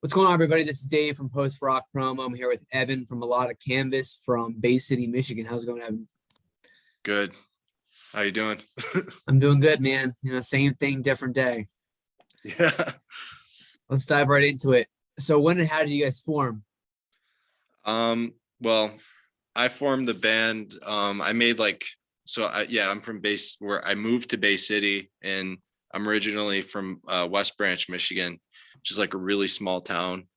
What's going on, everybody? This is Dave from Post Rock Promo. I'm here with Evan from Melodic Canvas from Bay City, Michigan. How's it going, Evan? Good. How you doing? I'm doing good, man. Same thing, different day. Yeah. Let's dive right into it. So when and how did you guys form? Well, I formed the band. I'm from where I moved to Bay City, and I'm originally from West Branch, Michigan, which is like a really small town.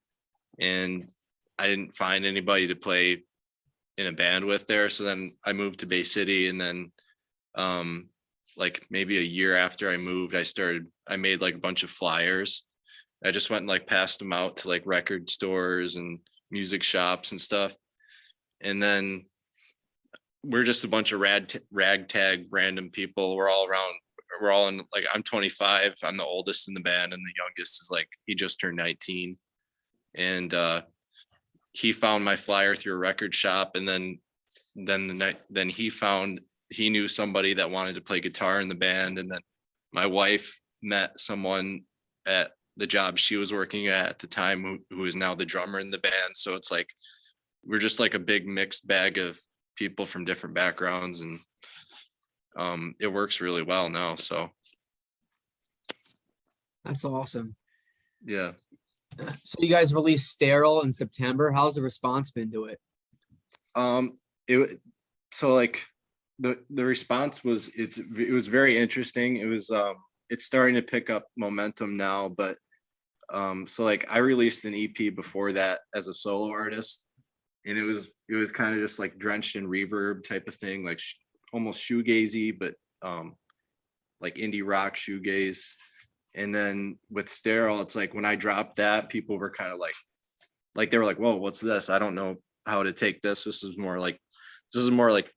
And I didn't find anybody to play in a band with there. So then I moved to Bay City, and then like maybe a year after I moved, I made like a bunch of flyers. I just went and like passed them out to like record stores and music shops and stuff. And then we're just a bunch of ragtag random people. We're all in, like, I'm 25. I'm the oldest in the band, and the youngest is like, he just turned 19. And he found my flyer through a record shop. And then he knew somebody that wanted to play guitar in the band. And then my wife met someone at the job she was working at the time who is now the drummer in the band. So it's like we're just like a big mixed bag of people from different backgrounds, and it works really well now. So That's awesome. yeah. So you guys released Sterile in September. How's the response been to it? The response was it was very interesting. It's starting to pick up momentum now, but so like I released an EP before that as a solo artist, and it was kind of just like drenched in reverb type of thing, like almost shoegazy, but like indie rock shoegaze. And then with Sterile, it's like when I dropped that, people were kind of like they were like, whoa, what's this? I don't know how to take this. This is more like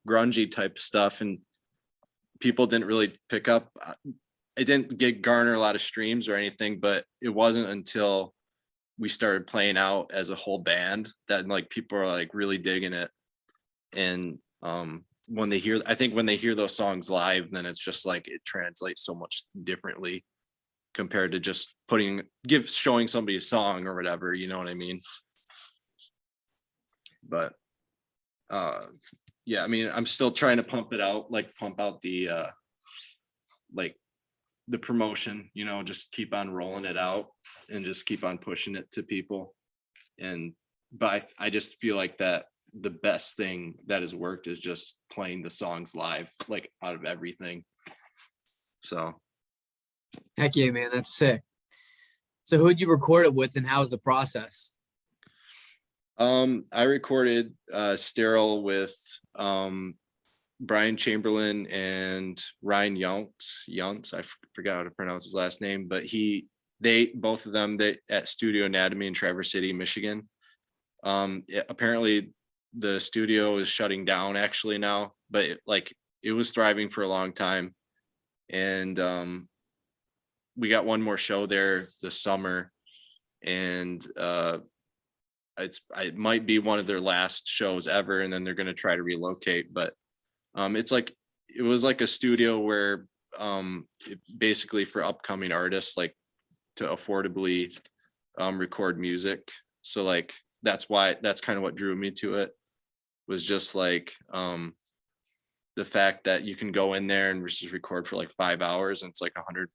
grungy type stuff, and people didn't really pick up. It didn't garner a lot of streams or anything, but it wasn't until we started playing out as a whole band that like people are like really digging it. And when they hear those songs live, then it's just like it translates so much differently compared to just showing somebody a song or whatever, you know what I mean? But yeah, I mean, I'm still trying to pump out the promotion, just keep on rolling it out and just keep on pushing it to people. But I just feel like that the best thing that has worked is just playing the songs live, like out of everything. So Heck yeah, man. That's sick. So who'd you record it with, and how was the process? I recorded Sterile with Brian Chamberlain and Ryan Yountz. I forgot how to pronounce his last name, but both of them at Studio Anatomy in Traverse City, Michigan. Apparently the studio is shutting down actually now, but it was thriving for a long time. And we got one more show there this summer, and it might be one of their last shows ever, and then they're going to try to relocate. But it was like a studio where basically for upcoming artists, like to affordably record music. So like that's kind of what drew me to it, was just like the fact that you can go in there and just record for like 5 hours, and it's like $150,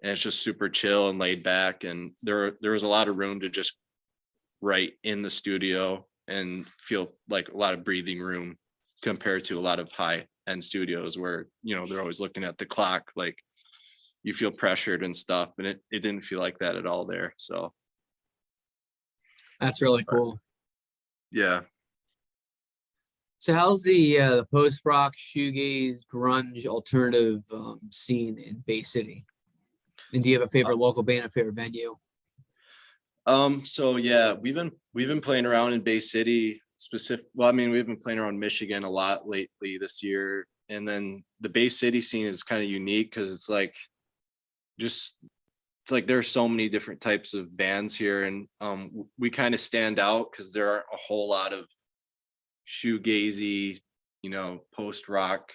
and it's just super chill and laid back. And there was a lot of room to just write in the studio and feel like a lot of breathing room compared to a lot of high end studios where, they're always looking at the clock, like you feel pressured and stuff. And it didn't feel like that at all there. So That's really cool. Yeah. So how's the post rock, shoegaze, grunge, alternative scene in Bay City? And do you have a favorite local band, a favorite venue? So yeah, we've been playing around in Bay City we've been playing around Michigan a lot lately this year. And then the Bay City scene is kind of unique because it's like there's so many different types of bands here, and we kind of stand out because there aren't a whole lot of shoegazy, post rock.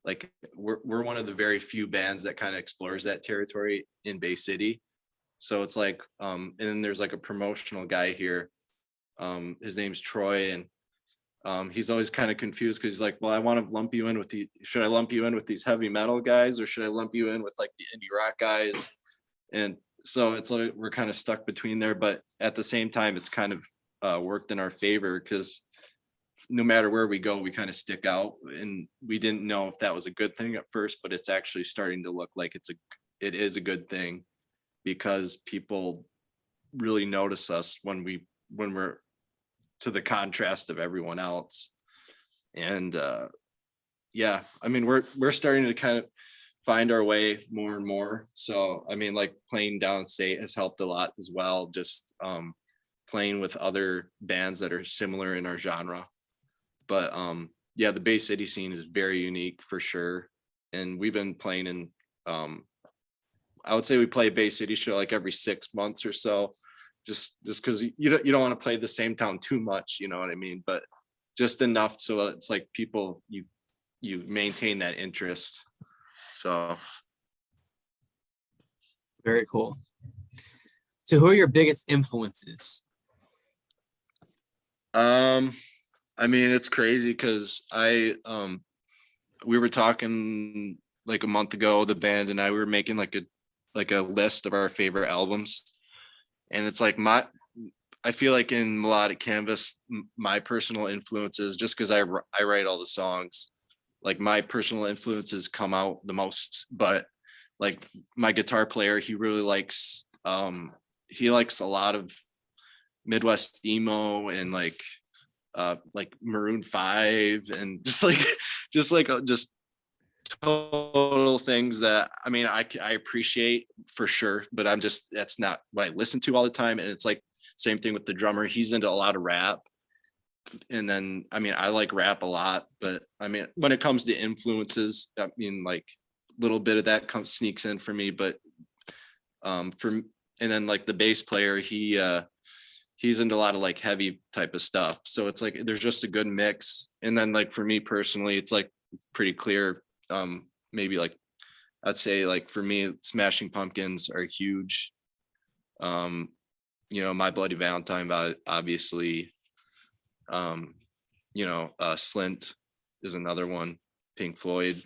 Like we're one of the very few bands that kind of explores that territory in Bay City. So it's like, and then there's like a promotional guy here. His name's Troy, and he's always kind of confused because he's like, well, I want to lump you in with should I lump you in with these heavy metal guys, or should I lump you in with like the indie rock guys? And so it's like we're kind of stuck between there, but at the same time, it's kind of worked in our favor because no matter where we go, we kind of stick out, and we didn't know if that was a good thing at first, but it's actually starting to look like it is a good thing because people really notice us when we're to the contrast of everyone else. And yeah, I mean, we're starting to kind of find our way more and more. So I mean, like playing downstate has helped a lot as well, just playing with other bands that are similar in our genre. But yeah, the Bay City scene is very unique for sure. And we've been playing in I would say we play a Bay City show like every 6 months or so, just because you don't want to play the same town too much, you know what I mean? But just enough so it's like people, you maintain that interest. So Very cool. So who are your biggest influences? I mean, it's crazy because we were talking like a month ago, the band and I, we were making like a list of our favorite albums. And it's like I feel like in Melodic Canvas, my personal influences, just because I write all the songs, like my personal influences come out the most. But like my guitar player, he really likes a lot of Midwest emo and like Maroon 5 and just total things that I mean I appreciate for sure, but that's not what I listen to all the time. And it's like same thing with the drummer, he's into a lot of rap. And then I mean I like rap a lot, but I mean when it comes to influences, I mean like a little bit of that sneaks in for me. But and then like the bass player, he's into a lot of like heavy type of stuff, so it's like there's just a good mix. And then like for me personally, it's like it's pretty clear. Maybe like I'd say like for me, Smashing Pumpkins are huge. My Bloody Valentine, obviously. Slint is another one. Pink Floyd.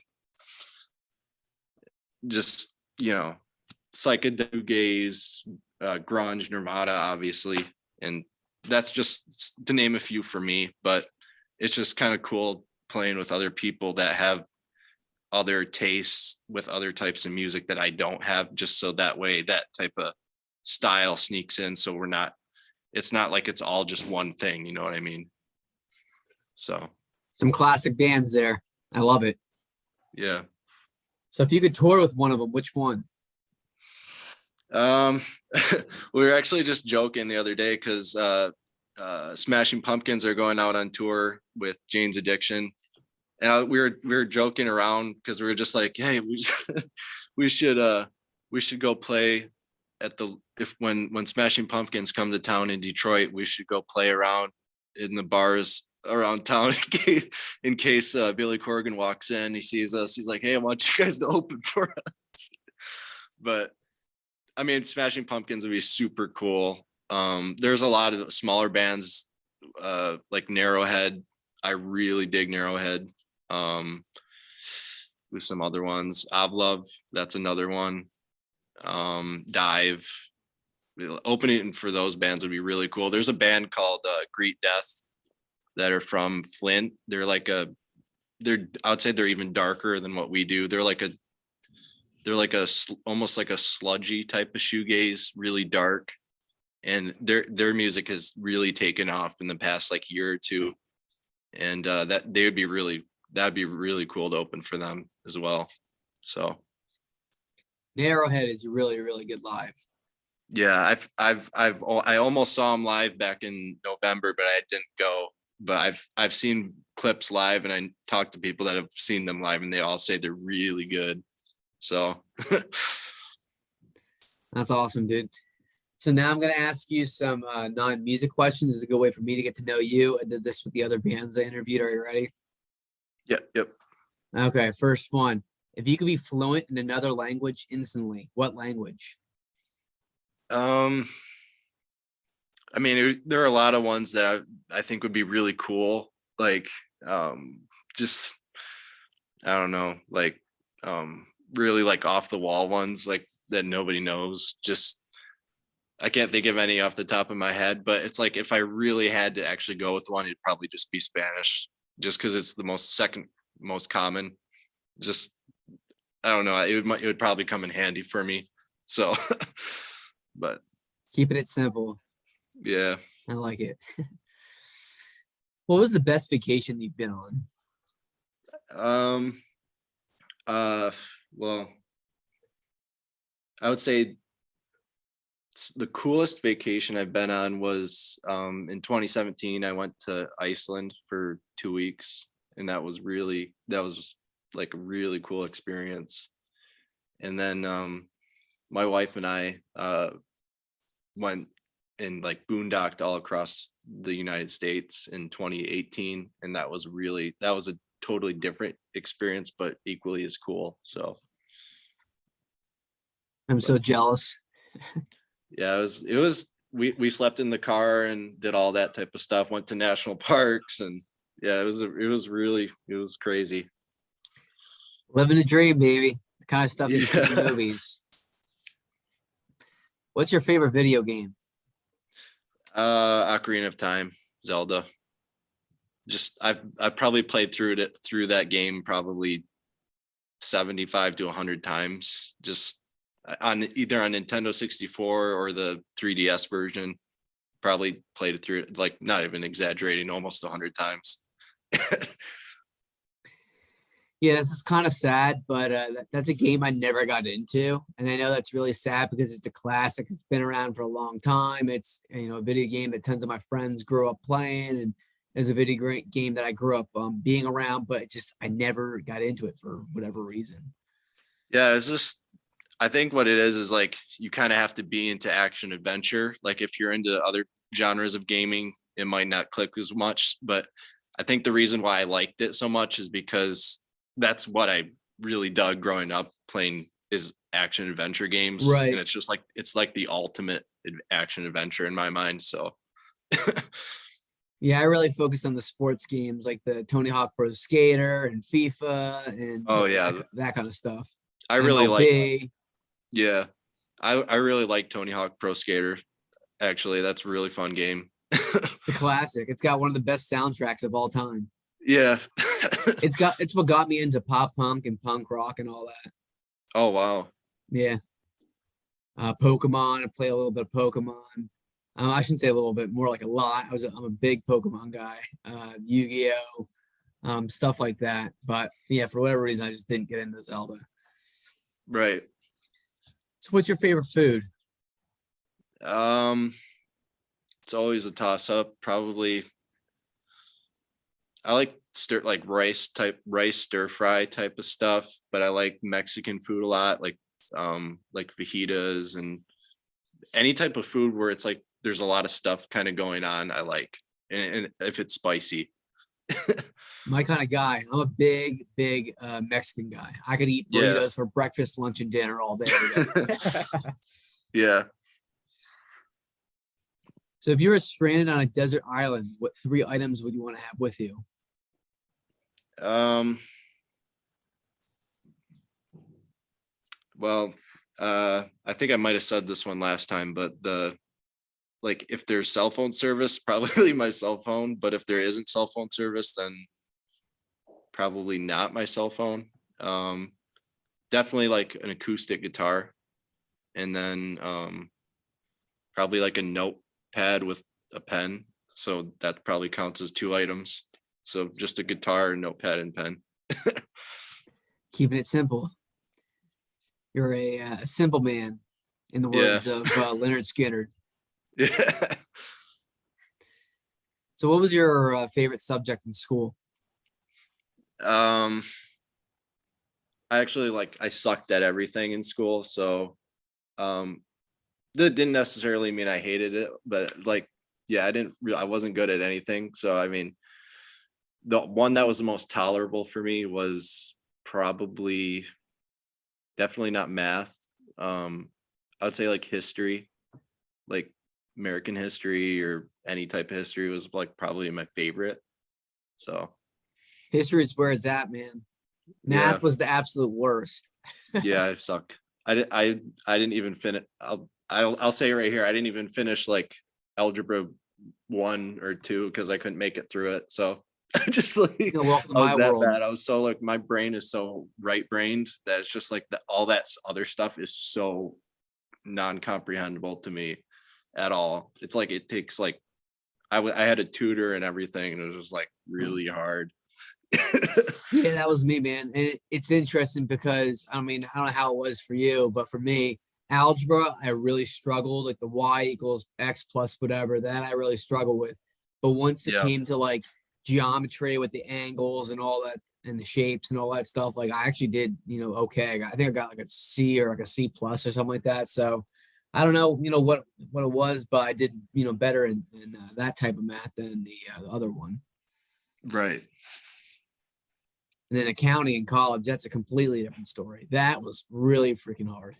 Just psychedelic gaze, grunge, Nirvana, obviously. And that's just to name a few for me, but it's just kind of cool playing with other people that have other tastes with other types of music that I don't have, just so that way that type of style sneaks in. So it's not like it's all just one thing, you know what I mean? So Some classic bands there. I love it. yeah. So if you could tour with one of them, which one? We were actually just joking the other day because Smashing Pumpkins are going out on tour with Jane's Addiction, and we were joking around because we were just like, hey, we should go play at when Smashing Pumpkins come to town in Detroit, we should go play around in the bars around town in case Billy Corgan walks in, he sees us, he's like, hey, I want you guys to open for us. But I mean, Smashing Pumpkins would be super cool. There's a lot of smaller bands like Narrowhead. I really dig Narrowhead. With some other ones, Oblove, that's another one. Dive. Opening for those bands would be really cool. There's a band called Greet Death that are from Flint. I would say they're even darker than what we do. They're almost like a sludgy type of shoegaze, really dark. And their music has really taken off in the past like year or two. And that'd be really cool to open for them as well. So Narrowhead is really, really good live. yeah, I almost saw them live back in November, but I didn't go. But I've seen clips live, and I talked to people that have seen them live, and they all say they're really good. So That's awesome, dude. So now I'm going to ask you some non-music questions. It's a good way for me to get to know you. I did this with the other bands I interviewed. Are you ready? Yep. Okay, first one. If you could be fluent in another language instantly, what language? Um, I mean, there are a lot of ones that I think would be really cool. Like, just, I don't know, like, really like off the wall ones, like that nobody knows. Just, I can't think of any off the top of my head, but it's like, if I really had to actually go with one, it'd probably just be Spanish, just because it's the second most common. Just, I don't know, it would probably come in handy for me. So, but Keeping it simple. yeah. I like it. What was the best vacation you've been on? Um, well, I would say the coolest vacation I've been on was in 2017. I went to Iceland for 2 weeks, and that was like a really cool experience. And then my wife and I went and like boondocked all across the United States in 2018, and that was a totally different experience, but equally as cool. So I'm so jealous. yeah, we slept in the car and did all that type of stuff, went to national parks, and yeah, it was crazy. Living a dream, baby. The kind of stuff you see in Yeah. movies. What's your favorite video game? Ocarina of Time, Zelda. Just I've probably played through that game probably 75 to 100 times, just on either on Nintendo 64 or the 3DS version. Probably played it through, like, not even exaggerating, almost 100 times. Yeah, this is kind of sad, but that's a game I never got into, and I know that's really sad because it's a classic. It's been around for a long time. It's a video game that tons of my friends grew up playing, and is a video game that I grew up being around, but I never got into it for whatever reason. Yeah, it's just, I think what it is like, you kind of have to be into action adventure. Like, if you're into other genres of gaming, it might not click as much. But I think the reason why I liked it so much is because that's what I really dug growing up playing, is action adventure games. And Right. it's like the ultimate action adventure in my mind. So Yeah, I really focus on the sports games like the Tony Hawk Pro Skater and FIFA and oh yeah, that kind of stuff. I really like, MLB. yeah, I really like Tony Hawk Pro Skater. Actually, that's a really fun game. It's a classic. It's got one of the best soundtracks of all time. Yeah. It's what got me into pop punk and punk rock and all that. Oh wow. Yeah. Pokemon. I play a little bit of Pokemon. I shouldn't say a little bit, more like a lot. I'm a big Pokemon guy. Yu-Gi-Oh, stuff like that. But yeah, for whatever reason, I just didn't get into Zelda. Right. So, what's your favorite food? Um, it's always a toss up. Probably, I like rice stir fry type of stuff, but I like Mexican food a lot, like fajitas and any type of food where it's like there's a lot of stuff kind of going on. I like, and if it's spicy. My kind of guy. I'm a big Mexican guy. I could eat Yeah. burritos for breakfast, lunch, and dinner all day. Yeah. So if you were stranded on a desert island, what 3 items would you want to have with you? Well, I think I might have said this one last time, but if there's cell phone service, probably my cell phone. But if there isn't cell phone service, then probably not my cell phone. Definitely like an acoustic guitar, and then probably like a notepad with a pen. So that probably counts as 2 items. So just a guitar, notepad, and pen. Keeping it simple. You're a simple man, in the Yeah. words of Leonard Skinner. Yeah. So what was your favorite subject in school? I actually, I sucked at everything in school. So that didn't necessarily mean I hated it, but yeah, I wasn't good at anything. So I mean, the one that was the most tolerable for me was probably definitely not math. I would say like history. like American history or any type of history was like probably my favorite. So History is where it's at, man. yeah, Math was the absolute worst. yeah, I suck. I didn't even finish. I'll say right here, I didn't even finish like algebra 1 or 2 because I couldn't make it through it. So just like Welcome to I my was that world. bad. I was so like my brain is so right brained that it's just like all that other stuff is so non-comprehensible to me at all. It's like it takes like I had a tutor and everything, and it was just like really hard. Yeah, that was me, man. And it's interesting because I mean, I don't know how it was for you, but for me, algebra, I really struggled, like the y equals x plus whatever, that I really struggled with. But once it Yeah. came to like geometry with the angles and all that and the shapes and all that stuff, like I actually did, okay. I think I got like a C or like a C plus or something like that. So I don't know, what it was, but I did, better in that type of math than the other one. Right. And then accounting in college, that's a completely different story. That was really freaking hard.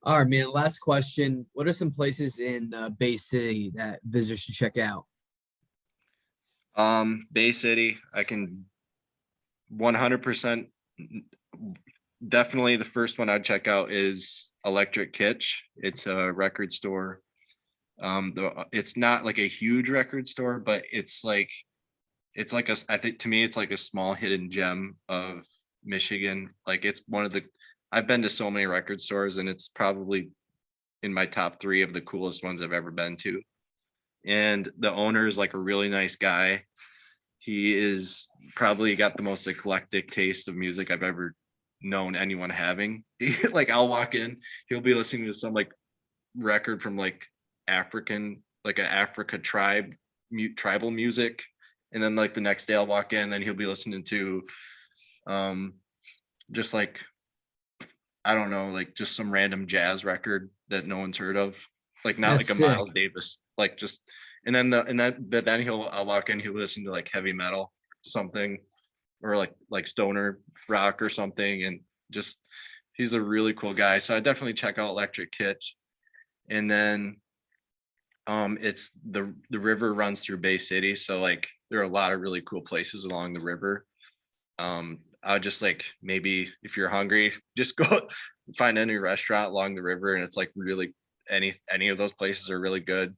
All right, man. Last question. What are some places in Bay City that visitors should check out? Bay City, I can 100% definitely the first one I'd check out is Electric Kitsch. It's a record store. It's not like a huge record store, but it's like I think to me it's like a small hidden gem of Michigan. Like it's one of the I've been to so many record stores and it's probably in my top 3 of the coolest ones I've ever been to. And the owner is like a really nice guy. He is probably got the most eclectic taste of music I've ever known anyone having. Like I'll walk in, he'll be listening to some like record from like like an Africa tribal music. And then like the next day I'll walk in, then he'll be listening to um just like I don't know, like just some random jazz record that no one's heard of. Like not That's like a sick. Miles Davis, like just but then I'll walk in, he'll listen to like heavy metal, something, or like stoner rock or something, and just he's a really cool guy. So I definitely check out Electric Kitsch. And then it's the river runs through Bay City, so like there are a lot of really cool places along the river. I'll just like maybe if you're hungry, just go find any restaurant along the river, and it's like really any of those places are really good.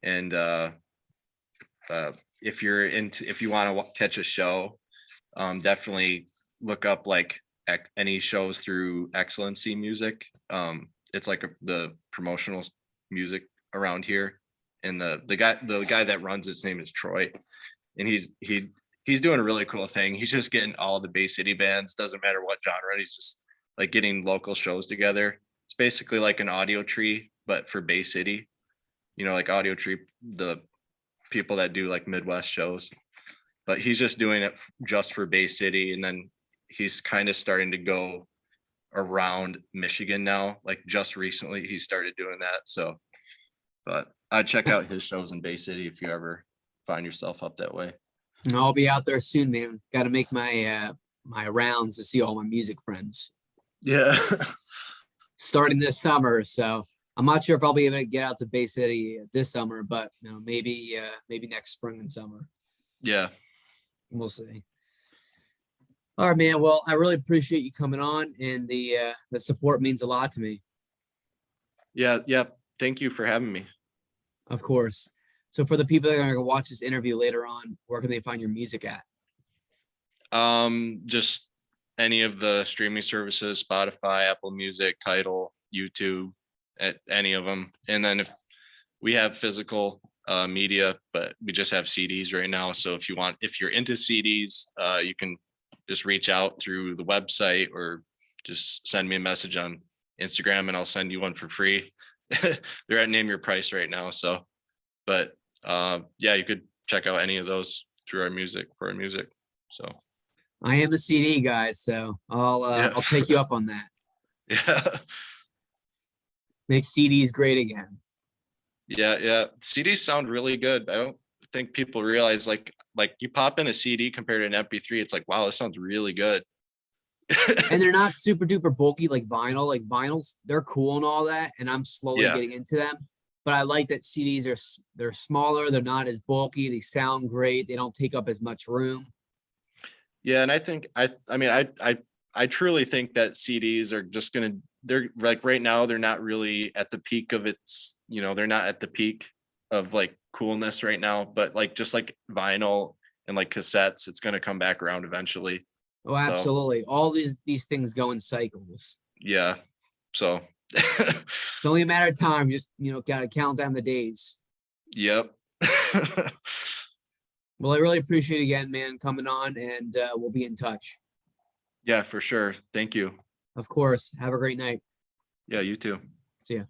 And if you want to catch a show, definitely look up like any shows through Excellency Music. It's like the promotional music around here, and the guy that runs his name is Troy, and he's doing a really cool thing. He's just getting all the Bay City bands, doesn't matter what genre. He's just like getting local shows together. It's basically like an audio tree, but for Bay City. Like audio tree, the people that do like Midwest shows. But he's just doing it just for Bay City, and then he's kind of starting to go around Michigan now. Like just recently, he started doing that. So, but I'd check out his shows in Bay City if you ever find yourself up that way. And I'll be out there soon, man. Got to make my rounds to see all my music friends Yeah. starting this summer. So I'm not sure if I'll be able to get out to Bay City this summer, but maybe next spring and summer. Yeah. We'll see. All right, man. Well, I really appreciate you coming on, and the support means a lot to me. Yeah. Yeah. Thank you for having me. Of course. So for the people that are going to watch this interview later on, where can they find your music at? Just any of the streaming services, Spotify, Apple Music, Tidal, YouTube, at any of them. And then if we have physical media, but we just have CDs right now. So if you're into CDs, you can just reach out through the website or just send me a message on Instagram and I'll send you one for free. They're at name your price right now. So, but yeah, you could check out any of those through our music. So I am a CD guy, so yeah. I'll take you up on that. Yeah. Make CDs great again. Yeah. CDs sound really good. I don't think people realize like you pop in a CD compared to an MP3, it's like, wow, this sounds really good. And they're not super duper bulky like vinyl. Like vinyls, they're cool and all that, and I'm slowly Yeah. getting into them. But I like that CDs they're smaller, they're not as bulky, they sound great, they don't take up as much room. Yeah, and I think I mean I truly think that CDs are just gonna they're like right now they're not really at the peak of its, they're not at the peak of like coolness right now, but like just like vinyl and like cassettes, it's gonna come back around eventually. Oh, So absolutely. All these things go in cycles. yeah. So It's only a matter of time. Just gotta count down the days. yep. Well, I really appreciate it again, man, coming on, and we'll be in touch. Yeah, for sure. Thank you. Of course. Have a great night. Yeah, you too. See ya.